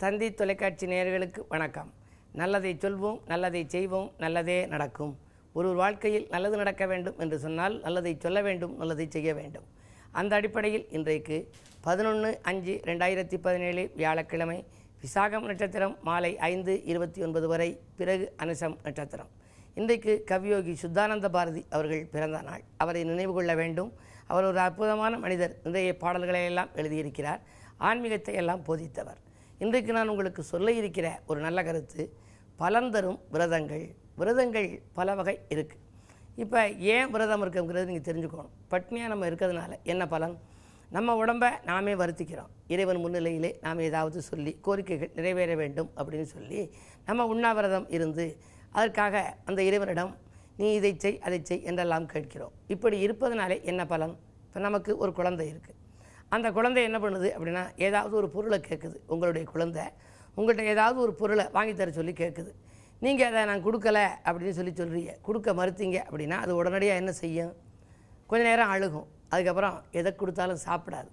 தந்தி தொலைக்காட்சி நேயர்களுக்கு வணக்கம். நல்லதை சொல்வோம், நல்லதை செய்வோம், நல்லதே நடக்கும். ஒரு வாழ்க்கையில் நல்லது நடக்க வேண்டும் என்று சொன்னால் நல்லதை சொல்ல வேண்டும், நல்லதை செய்ய வேண்டும். அந்த அடிப்படையில் இன்றைக்கு 11/5/2017 வியாழக்கிழமை விசாகம் நட்சத்திரம் மாலை 5:29 வரை, பிறகு அனுசம் நட்சத்திரம். இன்றைக்கு கவியோகி சுத்தானந்த பாரதி அவர்கள் பிறந்த நாள். அவரை நினைவு கொள்ள வேண்டும். அவர் ஒரு அற்புதமான மனிதர். நிறைய பாடல்களை எல்லாம் எழுதியிருக்கிறார். ஆன்மீகத்தை எல்லாம் போதித்தவர். இன்றைக்கு நான் உங்களுக்கு சொல்ல இருக்கிற ஒரு நல்ல கருத்து, பலன் தரும் விரதங்கள். விரதங்கள் பல வகை இருக்குது. இப்போ ஏன் விரதம் இருக்குங்கிறது நீங்கள் தெரிஞ்சுக்கணும். பட்னியாக நம்ம இருக்கிறதுனால என்ன பலன்? நம்ம உடம்பை நாமே வருத்திக்கிறோம். இறைவன் முன்னிலையிலே நாம் ஏதாவது சொல்லி கோரிக்கைகள் நிறைவேற வேண்டும் அப்படின்னு சொல்லி நம்ம உண்ணாவிரதம் இருந்து அதற்காக அந்த இறைவனிடம் நீ இதை செய் அதை செய் என்றெல்லாம் கேட்கிறோம். இப்படி இருப்பதனாலே என்ன பலன்? இப்போ நமக்கு ஒரு குழந்தை இருக்குது. அந்த குழந்தை என்ன பண்ணுது அப்படின்னா, ஏதாவது ஒரு பொருளை கேட்குது. உங்களுடைய குழந்தை உங்கள்கிட்ட ஏதாவது ஒரு பொருளை வாங்கித்தர சொல்லி கேட்குது. நீங்கள் அதை நான் கொடுக்கலை அப்படின்னு சொல்கிறீங்க. கொடுக்க மறுத்தீங்க அப்படின்னா அது உடனடியாக என்ன செய்யும்? கொஞ்சம் நேரம் அழுகும். அதுக்கப்புறம் எதை கொடுத்தாலும் சாப்பிடாது.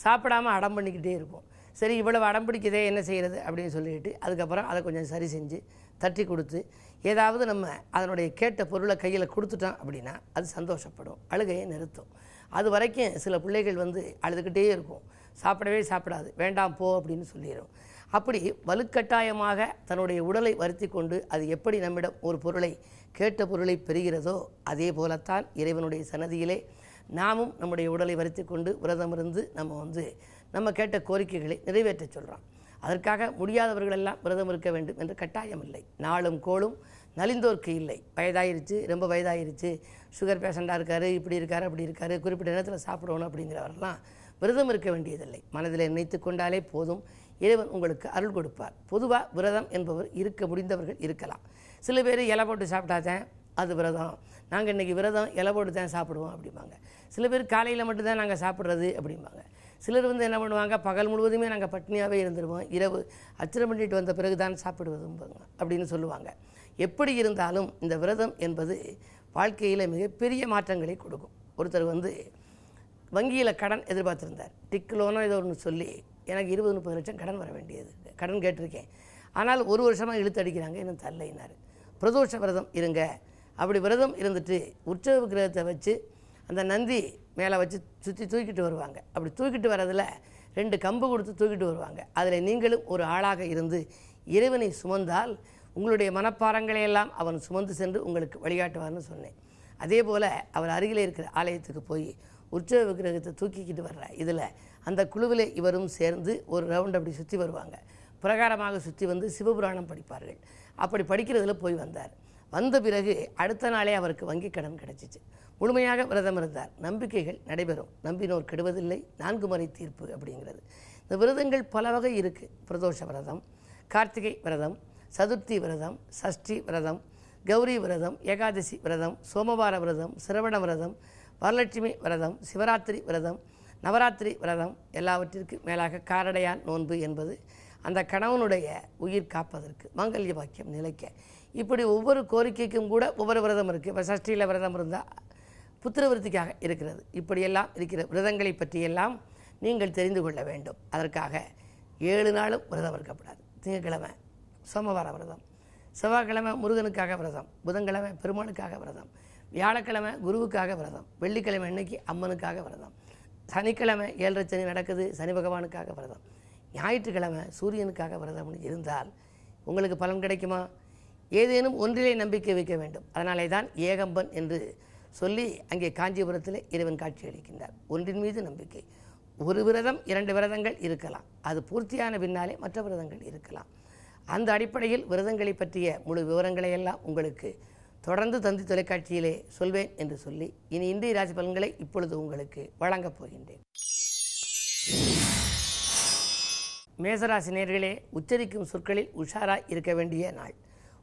சாப்பிடாமல் அடம் பண்ணிக்கிட்டே இருக்கும். சரி, இவ்வளவு அடம் பிடிக்குதே, என்ன செய்கிறது அப்படின்னு சொல்லிட்டு அதுக்கப்புறம் அதை கொஞ்சம் சரி செஞ்சு தட்டி கொடுத்து ஏதாவது நம்ம அதனுடைய கேட்ட பொருளை கையில் கொடுத்துட்டோம் அப்படின்னா அது சந்தோஷப்படும், அழுகையை நிறுத்தும். அது வரைக்கும் சில பிள்ளைகள் அழுதுகிட்டே இருக்கும். சாப்பிடவே சாப்பிடாது, வேண்டாம் போ அப்படின்னு சொல்லிடும். அப்படி வலுக்கட்டாயமாக தன்னுடைய உடலை வருத்தி கொண்டு அது எப்படி நம்மிடம் ஒரு பொருளை கேட்ட பொருளை பெறுகிறதோ அதே போலத்தான் இறைவனுடைய சன்னதியிலே நாமும் நம்முடைய உடலை வருத்தி கொண்டு விரதம் இருந்து நம்ம கேட்ட கோரிக்கைகளை நிறைவேற்ற சொல்கிறோம். அதற்காக முடியாதவர்களெல்லாம் விரதம் இருக்க வேண்டும் என்று கட்டாயம் இல்லை. நாளும் கோளும் நலிந்தோர்க்கு இல்லை. வயதாயிருச்சு, ரொம்ப வயதாயிருச்சு, சுகர் பேஷண்டாக இருக்கார், இப்படி இருக்கார், அப்படி இருக்கார், குறிப்பிட்ட நேரத்தில் சாப்பிடணும் அப்படிங்கிறவரெல்லாம் விரதம் இருக்க வேண்டியதில்லை. மனதில் நினைத்து கொண்டாலே போதும், இறைவன் உங்களுக்கு அருள் கொடுப்பார். பொதுவாக விரதம் என்பவர் இருக்க முடிந்தவர்கள் இருக்கலாம். சில பேர் இலை போட்டு சாப்பிட்டாதான் அது விரதம், நாங்கள் இன்றைக்கி விரதம் இலை போட்டு தான் சாப்பிடுவோம் அப்படிம்பாங்க. சில பேர் காலையில் மட்டும்தான் நாங்கள் சாப்பிட்றது அப்படிம்பாங்க. சிலர் என்ன பண்ணுவாங்க, பகல் முழுவதுமே நாங்கள் பட்னியாகவே இருந்துருவோம், இரவு அச்சரம் பண்ணிட்டு வந்த பிறகு தான் சாப்பிடுவதும்பாங்க அப்படின்னு சொல்லுவாங்க. எப்படி இருந்தாலும் இந்த விரதம் என்பது வாழ்க்கையில் மிகப்பெரிய மாற்றங்களை கொடுக்கும். ஒருத்தர் வங்கியில் கடன் எதிர்பார்த்துருந்தார். டிக் லோனோ ஏதோ ஒன்று சொல்லி எனக்கு 20-30 லட்சம் கடன் வர வேண்டியது, கடன் கேட்டிருக்கேன், ஆனால் 1 வருஷமாக இழுத்து அடிக்கிறாங்க, இன்னும் தரலைனார். பிரதோஷ விரதம் இருங்க. அப்படி விரதம் இருந்துட்டு உற்சவ கிரகத்தை வச்சு அந்த நந்தி மேலே வச்சு சுற்றி தூக்கிட்டு வருவாங்க. அப்படி தூக்கிட்டு வரதில் 2 கம்பு கொடுத்து தூக்கிட்டு வருவாங்க. அதில் நீங்களும் ஒரு ஆளாக இருந்து இறைவனை சுமந்தால் உங்களுடைய மனப்பாரங்களை எல்லாம் அவன் சுமந்து சென்று உங்களுக்கு வழிகாட்டுவார்னு சொன்னேன். அதே போல் அவர் அருகில் இருக்கிற ஆலயத்துக்கு போய் உற்சவ விக்கிரகத்தை தூக்கிக்கிட்டு வர்ற இதில் அந்த குழுவில் இவரும் சேர்ந்து ஒரு ரவுண்ட் அப்படி சுற்றி வருவாங்க. பிரகாரமாக சுற்றி சிவபுராணம் படிப்பார்கள். அப்படி படிக்கிறதுல போய் வந்தார். வந்த பிறகு அடுத்த நாளே அவருக்கு வங்கி கடன் கிடச்சிச்சு. முழுமையாக விரதம் இருந்தார். நம்பிக்கைகள் நடைபெறும், நம்பினோர் கெடுவதில்லை, 4 முறை தீர்ப்பு அப்படிங்கிறது. இந்த விரதங்கள் பல வகை இருக்குது. பிரதோஷ விரதம், கார்த்திகை விரதம், சதுர்த்தி விரதம், சஷ்டி விரதம், கௌரி விரதம், ஏகாதசி விரதம், சோமவார விரதம், சிரவண விரதம், வரலட்சுமி விரதம், சிவராத்திரி விரதம், நவராத்திரி விரதம், எல்லாவற்றிற்கு மேலாக காரடையான் நோன்பு என்பது அந்த கணவனுடைய உயிர் காப்பதற்கு, மாங்கல்ய பாக்கியம் நிலைக்க. இப்படி ஒவ்வொரு கோரிக்கைக்கும் கூட ஒவ்வொரு விரதம் இருக்குது. இப்போ சஷ்டியில் விரதம் இருந்தால் புத்திரவிருத்திக்காக இருக்கிறது. இப்படியெல்லாம் இருக்கிற விரதங்களை பற்றியெல்லாம் நீங்கள் தெரிந்து கொள்ள வேண்டும். அதற்காக 7 நாளும் விரதம் இருக்கப்படாது. திங்கட்கிழமை சோமவார விரதம், செவ்வாய்க்கிழமை முருகனுக்காக விரதம், புதன்கிழமை பெருமாளுக்காக விரதம், வியாழக்கிழமை குருவுக்காக விரதம், வெள்ளிக்கிழமை அன்னைக்கு அம்மனுக்காக விரதம், சனிக்கிழமை 7.5 சனி நடக்குது, சனி பகவானுக்காக விரதம், ஞாயிற்றுக்கிழமை சூரியனுக்காக விரதம்னு இருந்தால் உங்களுக்கு பலன் கிடைக்குமா? ஏதேனும் ஒன்றிலே நம்பிக்கை வைக்க வேண்டும். அதனாலே தான் ஏகம்பன் என்று சொல்லி அங்கே காஞ்சிபுரத்தில் இறைவன் காட்சி அளிக்கின்றார். ஒன்றின் மீது நம்பிக்கை. ஒரு விரதம் 2 விரதங்கள் இருக்கலாம், அது பூர்த்தியான பின்னாலே மற்ற விரதங்கள் இருக்கலாம். அந்த அடிப்படையில் விரதங்களை பற்றிய முழு விவரங்களை எல்லாம் உங்களுக்கு தொடர்ந்து தந்தி தொலைக்காட்சியிலே சொல்வேன் என்று சொல்லி இன்றைய ராசி பலன்களை இப்பொழுது உங்களுக்கு வழங்கப் போகின்றேன். மேசராசி நேயர்களே, உச்சரிக்கும் சொற்களில் உஷாராய் இருக்க வேண்டிய நாள்.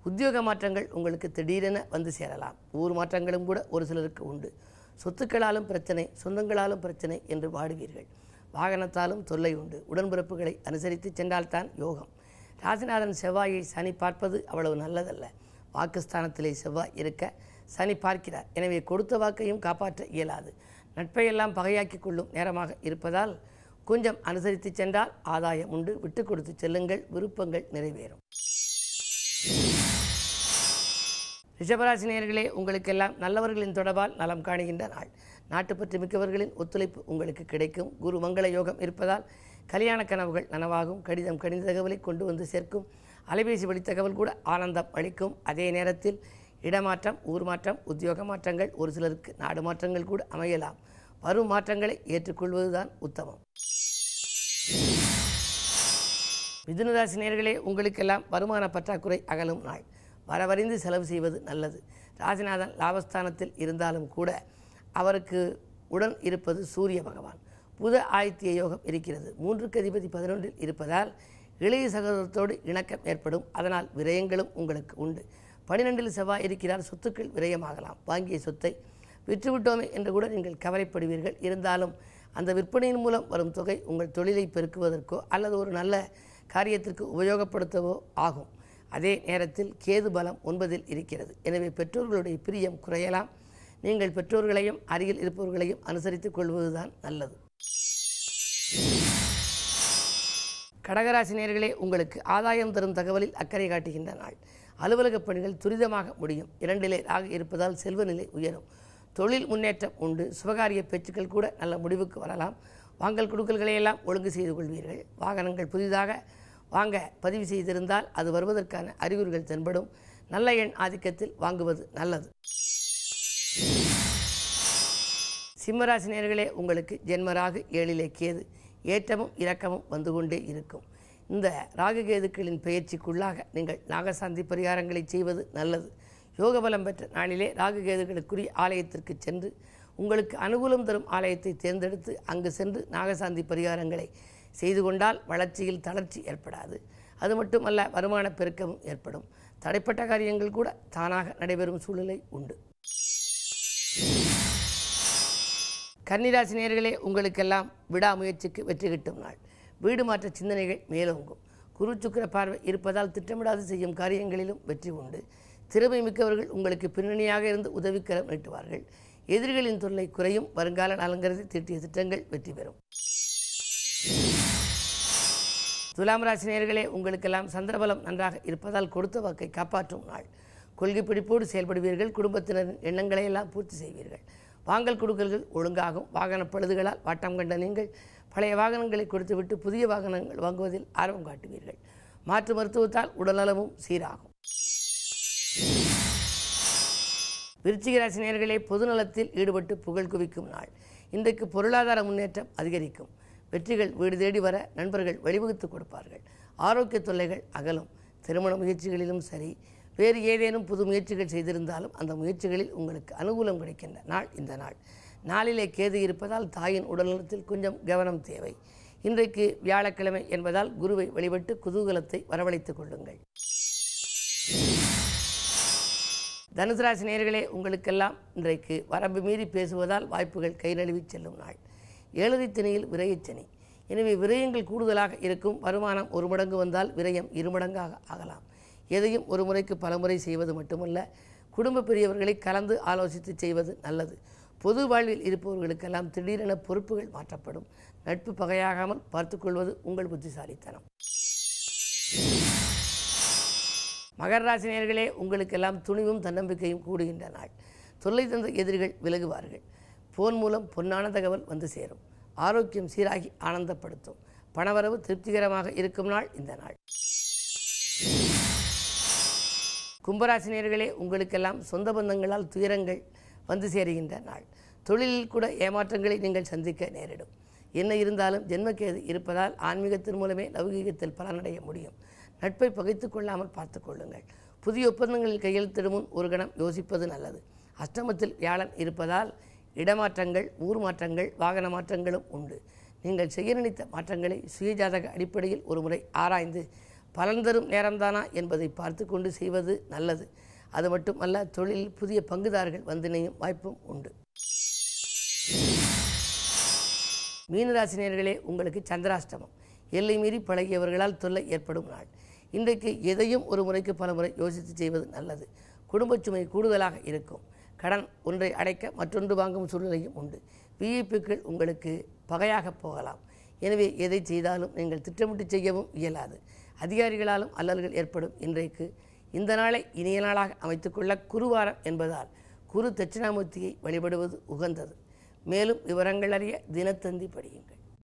உத்தியோக மாற்றங்கள் உங்களுக்கு திடீரென வந்து சேரலாம். ஊர் மாற்றங்களும் கூட ஒரு சிலருக்கு உண்டு. சொத்துக்களாலும் பிரச்சனை, சொந்தங்களாலும் பிரச்சனை என்று வாடுவீர்கள். வாகனத்தாலும் தொல்லை உண்டு. உடன்பிறப்புகளை அனுசரித்து சென்றால்தான் யோகம். ராசிநாதன் செவ்வாயை சனி பார்ப்பது அவ்வளவு நல்லதல்ல. வாக்குஸ்தானத்திலே செவ்வாய் இருக்க சனி பார்க்கிறார். எனவே கொடுத்த வாக்கையும் காப்பாற்ற இயலாது. நட்பையெல்லாம் பகையாக்கி கொள்ளும் நேரமாக இருப்பதால் கொஞ்சம் அனுசரித்து சென்றால் ஆதாயம் உண்டு. விட்டு கொடுத்து செல்லுங்கள், விருப்பங்கள் நிறைவேறும். ரிஷபராசி நேயர்களே, உங்களுக்கெல்லாம் நல்லவர்களின் தொடர்பால் நலம் காணுகின்ற நாள். நாட்டுப்பற்று மிக்கவர்களின் ஒத்துழைப்பு உங்களுக்கு கிடைக்கும். குரு மங்கள யோகம் இருப்பதால் கல்யாண கனவுகள் நனவாகும். கடிதம் கணித தகவலை கொண்டு வந்து சேர்க்கும். அலைபேசி வழி தகவல் கூட ஆனந்தம் அளிக்கும். அதே நேரத்தில் இடமாற்றம், ஊர் மாற்றம், உத்தியோக மாற்றங்கள், ஒரு சிலருக்கு நாடு மாற்றங்கள் கூட அமையலாம். வரும் மாற்றங்களை ஏற்றுக்கொள்வதுதான் உத்தமம். மிதுனராசி நேயர்களே, உங்களுக்கெல்லாம் வருமான பற்றாக்குறை அகலும் நாள். வரவறிந்து செலவு செய்வது நல்லது. ராசிநாதன் லாபஸ்தானத்தில் இருந்தாலும் கூட அவருக்கு உடன் இருப்பது சூரிய பகவான். புத ஆதித்ய யோகம் இருக்கிறது. 3க்கு அதிபதி 11இல் இருப்பதால் இளைய சகோதரத்தோடு இணக்கம் ஏற்படும். அதனால் விரயங்களும் உங்களுக்கு உண்டு. 12இல் செவ்வாய் இருக்கிறார். சொத்துக்கள் விரயமாகலாம். வாங்கிய சொத்தை விற்றுவிட்டோமே என்று கூட நீங்கள் கவலைப்படுவீர்கள். இருந்தாலும் அந்த விற்பனையின் மூலம் வரும் தொகை உங்கள் தொழிலை பெருக்குவதற்கோ அல்லது ஒரு நல்ல காரியத்திற்கு உபயோகப்படுத்தவோ ஆகும். அதே நேரத்தில் கேது பலம் 9இல் இருக்கிறது. எனவே பெற்றோர்களுடைய பிரியம் குறையலாம். நீங்கள் பெற்றோர்களையும் அருகில் இருப்பவர்களையும் அனுசரித்துக் கொள்வதுதான் நல்லது. கடகராசி நேயர்களே, உங்களுக்கு ஆதாயம் தரும் தகவலில் அக்கறை காட்டுகின்ற நாள். அலுவலக பணிகள் துரிதமாக முடியும். 2இலே ராகு இருப்பதால் செல்வ நிலை உயரும். தொழில் முன்னேற்றம் உண்டு. சுபகாரிய பேச்சுக்கள் கூட நல்ல முடிவுக்கு வரலாம். வாங்கல் கொடுக்கல்களையெல்லாம் ஒழுங்கு செய்து கொள்வீர்கள். வாகனங்கள் புதிதாக வாங்க பதிவு செய்திருந்தால் அது வருவதற்கான அறிகுறிகள் தென்படும். நல்ல எண் ஆதிக்கத்தில் வாங்குவது நல்லது. சிம்மராசி நேயர்களே, உங்களுக்கு ஜென்மராகு 7இலே கேது. ஏற்றமும் இரக்கமும் வந்து கொண்டே இருக்கும். இந்த ராகு கேதுக்களின் பயிற்சிக்குள்ளாக நீங்கள் நாகசாந்தி பரிகாரங்களை செய்வது நல்லது. யோக பலம் பெற்ற நாளிலே ராகு கேதுகளுக்குரிய ஆலயத்திற்கு சென்று உங்களுக்கு அனுகூலம் தரும் ஆலயத்தை தேர்ந்தெடுத்து அங்கு சென்று நாகசாந்தி பரிகாரங்களை செய்து கொண்டால் வளர்ச்சியில் தளர்ச்சி ஏற்படாது. அது மட்டுமல்ல, வருமான பெருக்கமும் ஏற்படும். தடைப்பட்ட காரியங்கள் கூட தானாக நடைபெறும் சூழ்நிலை உண்டு. கன்னிராசி நேயர்களே, உங்களுக்கெல்லாம் விடாமுயற்சிக்கு வெற்றி கிட்டும் நாள். வீடு மாற்ற சிந்தனைகள் மேலோங்கும். குரு சுக்கிர பார்வை இருப்பதால் திட்டமிடாது செய்யும் காரியங்களிலும் வெற்றி உண்டு. திறமை மிக்கவர்கள் உங்களுக்கு பின்னணியாக இருந்து உதவிக்கரம் நீட்டுவார்கள். எதிரிகளின் தொல்லை குறையும். வருங்கால நலங்கருதி தீட்டிய திட்டங்கள் வெற்றி பெறும். துலாம் ராசி நேயர்களே, உங்களுக்கெல்லாம் சந்திரபலம் நன்றாக இருப்பதால் கொடுத்த வாக்கை காப்பாற்றும் நாள். கொள்கை பிடிப்போடு செயல்படுவீர்கள். குடும்பத்தினரின் எண்ணங்களை எல்லாம் பூர்த்தி செய்வீர்கள். வாங்கல் கொடுக்கல்கள் ஒழுங்காகும். வாகன பழுதுகளால் வாட்டம் கண்ட நீங்கள் பழைய வாகனங்களை கொடுத்துவிட்டு புதிய வாகனங்கள் வாங்குவதில் ஆர்வம் காட்டுவீர்கள். மாற்று மருத்துவத்தால் உடல்நலமும் சீராகும். விருச்சிக ராசி நேயர்களே, பொதுநலத்தில் ஈடுபட்டு புகழ் குவிக்கும் நாள். இன்றைக்கு பொருளாதார முன்னேற்றம் அதிகரிக்கும். வெற்றிகள் வீடு தேடி வர நண்பர்கள் வழிவகுத்து கொடுப்பார்கள். ஆரோக்கிய தொல்லைகள் அகலும். திருமண முயற்சிகளிலும் சரி, வேறு ஏதேனும் புது முயற்சிகள் செய்திருந்தாலும் அந்த முயற்சிகளில் உங்களுக்கு அனுகூலம் கிடைக்கின்ற நாள் இந்த நாள். நாளிலே கேது இருப்பதால் தாயின் உடல்நலத்தில் கொஞ்சம் கவனம் தேவை. இன்றைக்கு வியாழக்கிழமை என்பதால் குருவை வழிபட்டு குதூகலத்தை வரவழைத்துக் கொள்ளுங்கள். தனுசு ராசி நேயர்களே, உங்களுக்கெல்லாம் இன்றைக்கு வரம்பு மீறி பேசுவதால் வாய்ப்புகள் கை நழுவி செல்லும் நாள். 7வது திணையில் விரயச்சனி. எனவே விரயங்கள் கூடுதலாக இருக்கும். வருமானம் 1 மடங்கு வந்தால் விரயம் 2 மடங்காக ஆகலாம். எதையும் ஒரு முறைக்கு பல முறை செய்வது மட்டுமல்ல, குடும்ப பெரியவர்களை கலந்து ஆலோசித்து செய்வது நல்லது. பொது வாழ்வில் இருப்பவர்களுக்கெல்லாம் திடீரென பொறுப்புகள் மாற்றப்படும். நட்பு பகையாகாமல் பார்த்துக்கொள்வது உங்கள் புத்திசாலித்தனம். மகர ராசி நேயர்களே, உங்களுக்கெல்லாம் துணிவும் தன்னம்பிக்கையும் கூடுகின்ற நாள். தொல்லை தந்த எதிரிகள் விலகுவார்கள். போன் மூலம் பொன்னான தகவல் வந்து சேரும். ஆரோக்கியம் சீராகி ஆனந்தப்படுத்தும். பணவரவு திருப்திகரமாக இருக்கும் நாள் இந்த நாள். கும்பராசி நேயர்களே, உங்களுக்கெல்லாம் சொந்த பந்தங்களால் துயரங்கள் வந்து சேருகின்ற நாள். தொழிலில் கூட ஏமாற்றங்களை நீங்கள் சந்திக்க நேரிடும். என்ன இருந்தாலும் ஜென்மக்கேது இருப்பதால் ஆன்மீகத்தின் மூலமே லௌகீகத்தில் பலனடைய முடியும். நட்பை பகைத்து கொள்ளாமல் பார்த்து கொள்ளுங்கள். புதிய ஒப்பந்தங்களில் கையெழுத்திடும் முன் ஒரு கணம் யோசிப்பது நல்லது. அஷ்டமத்தில் வியாழன் இருப்பதால் இடமாற்றங்கள், ஊர் மாற்றங்கள், வாகன மாற்றங்களும் உண்டு. நீங்கள் செய்ய நினைத்த மாற்றங்களை சுயஜாதக அடிப்படையில் ஒரு முறை ஆராய்ந்து பலன் தரும் நேரம்தானா என்பதை பார்த்து கொண்டு செய்வது நல்லது. அது மட்டுமல்ல, தொழிலில் புதிய பங்குதாரர்கள் வந்து இணையும் வாய்ப்பும் உண்டு. மீனராசி நேயர்களே, உங்களுக்கு சந்திராஷ்டமம். எல்லை மீறி பழகியவர்களால் தொல்லை ஏற்படும் நாள். இன்றைக்கு எதையும் ஒரு முறைக்கு பல முறை யோசித்து செய்வது நல்லது. குடும்ப சுமை கூடுதலாக இருக்கும். கடன் ஒன்றை அடைக்க மற்றொன்று வாங்கும் சூழ்நிலையும் உண்டு. விஐபிக்கள் உங்களுக்கு பகையாக போகலாம். எனவே எதை செய்தாலும் நீங்கள் திட்டமிட்டு செய்யவும் இயலாது. அதிகாரிகளாலும் அல்லல்கள் ஏற்படும். இன்றைக்கு இந்த நாளை இனிய நாளாக அமைத்துக்கொள்ள குருவாரம் என்பதால் குரு தட்சிணாமூர்த்தியை வழிபடுவது உகந்தது. மேலும் விவரங்கள் அறிய தினத்தந்தி படியுங்கள்.